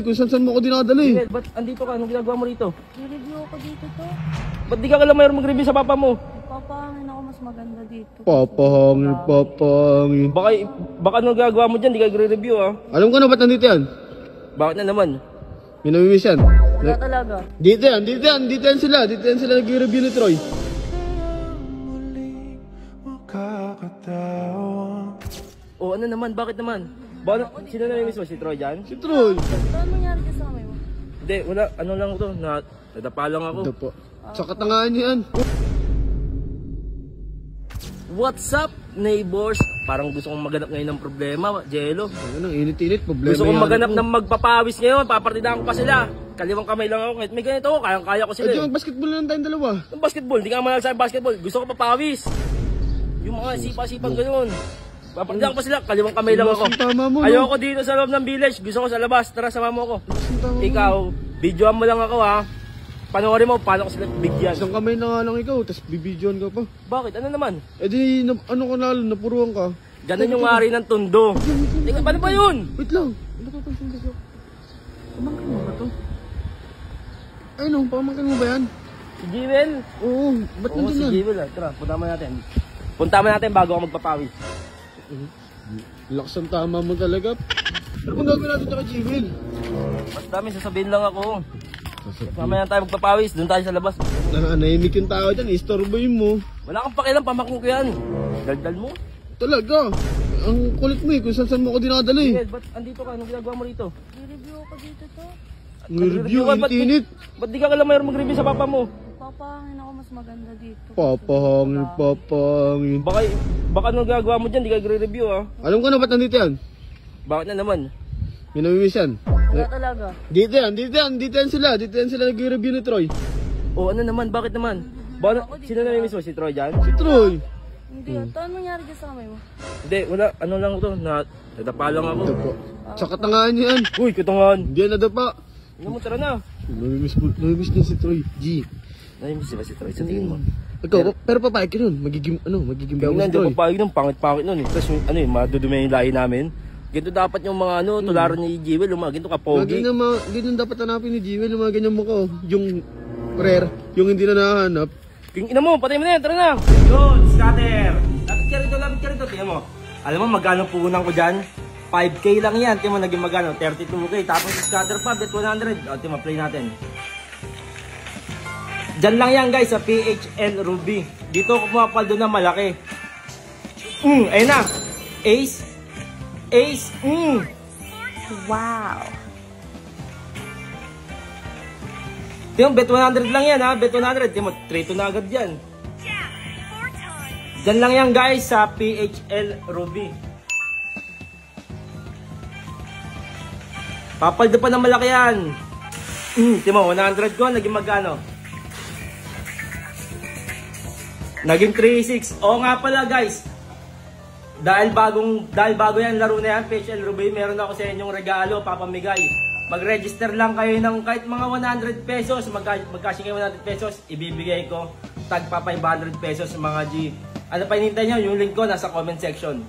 kung saan mo ako dinadala eh. Jewel, ba't andito ka? Anong ginagawa mo rito? I-review ako dito to. Ba't di ka alam mayroon mag-review sa papa mo? Papahangin ako mas maganda dito. Papahangin. Baka anong gagawa mo dyan? Di ka nagre-review ah. Alam ko na ba't nandito yan? Bakit na naman? May namimiss yan. Wala talaga. Dito yan sila. Dito yan sila nag-review ni Troy. O ano naman? Bakit naman? Sino namimiss mo? Si Troy dyan? Si Troy. Saan mangyari ka sa kamay mo? Hindi, wala. Ano lang to? Nadapa lang ako. Ito po. Sa katangahan yan. What's up, neighbors? Parang gusto kong maganap ngayon ng problema, Jello. Ano, init-init. Problema Gusto kong yan maganap ako. ng magpapawis ngayon. Papartidahan ko pa sila. Kaliwang kamay lang ako. Kahit may ganito ako, kayang-kaya ko sila. Ay, mag-basketball lang tayong dalawa. Yung basketball, hindi ka naman sa basketball. Gusto ko papawis. Yung mga sipa-sipang gano'n. Papartidahan ko pa sila. Kaliwang kamay lang ako. Tama mo, no? Ayoko dito sa loob ng village. Gusto ko sa labas. Tara, sama mo ako. Ikaw, videoan mo lang ako ha. Panoorin mo paano ko sila bigyan. Isang kamay na nga lang ikaw, tapos bibidyoan ka pa. Bakit? Ano naman? Eh di, ano ka na, napuruan ka. Ganun yung ari ng tundo. Tingnan, paano ba yun? Wait lang. Ano ka pang sundas ako? Pamangkin mo ba to? Ay no, pamangkin mo ba yan? Si Jewel? Oo, ba't Oo, nandun si yan? Jewel ah. Tara, punta mo natin. Punta mo natin bago ako magpapawis. Lakas ang tama mo talaga. Pero kung gagawin natin ito kay Jewel. Mas dami, sasabihin lang ako. Mamaya tayo magpapawis, doon tayo sa labas. Nanahimik yung tao dyan, istorboyin mo. Wala kang pakialam, pamakin ko yan. Daldal mo. Talaga. Ang kulit mo eh, kung saan mo ako dinadala eh. Jewel, ba't andito ka? Anong ginagawa mo rito? I-review ako dito to. Nag-review, ka, init-init. Ba't di ka alam mayroon mag-review sa papa mo? Papahangin ako mas maganda dito. Papahangin. Baka anong gagawa mo dyan, di ka nagre-review ah. Alam ko na ba't nandito yan? Bakit na naman? May namimiss yan. Wala talaga. Dito yan sila nag-review ni Troy. O ano naman, bakit naman? Sino namimiss mo? Si Troy dyan? Si Troy. Hindi. Saan mangyari ka sa kamay mo? Hindi, wala. Ano lang to, nadapa lang ako. Ito po. Sa katangahan yan. Uy, katangan. Hindi yan nadapa. Ano mo, tara na. Namimiss niya si Troy. G. Namimiss ba si Troy? Sa tingin mo? Ikaw, pero papayag ka nun. Magiging Kaya bawas si Troy. hindi papayag nun, pangit-pangit nun eh. Tapos yung, madudumi yung lahi namin. Ganito dapat yung mga tularan ni Jewel, yung mga ganito kapogi. Ganyan dapat hanapin ni Jewel, yung mga ganyan mo ko. Yung rare, yung hindi na nahanap. Yung ina mo, patay mo na yan, tara na. Yun, scatter. Lapit ka rito, tingnan mo. Alam mo, magkano puhunan ko dyan? 5K lang yan, tingnan mo, naging magkano? 32K, tapos yung scatter pa, bet 100. O, tingnan mo, play natin. Dyan lang yan guys, sa PHL Ruby. Dito ko pumapaldo na malaki. Ayun na. Ace. Wow. Tingnan, bet 100 lang yan ha, bet 100. Tingnan mo, 3-2 na agad yan. Dyan lang yan guys, sa PHL Ruby. Papaldo pa ng malaki yan. Tingnan mo, 100 ko, naging magkano? Naging 3-6. Oo nga pala guys. Dahil bago yan laro na yan, PHL Ruby, meron ako sa inyong regalo, papamigay. Mag-register lang kayo ng kahit mga 100 pesos, magkasya kayo 100 pesos, ibibigay ko tagpa 500 pesos mga G. Ano pa hinintay nyo? Yung link ko nasa comment section.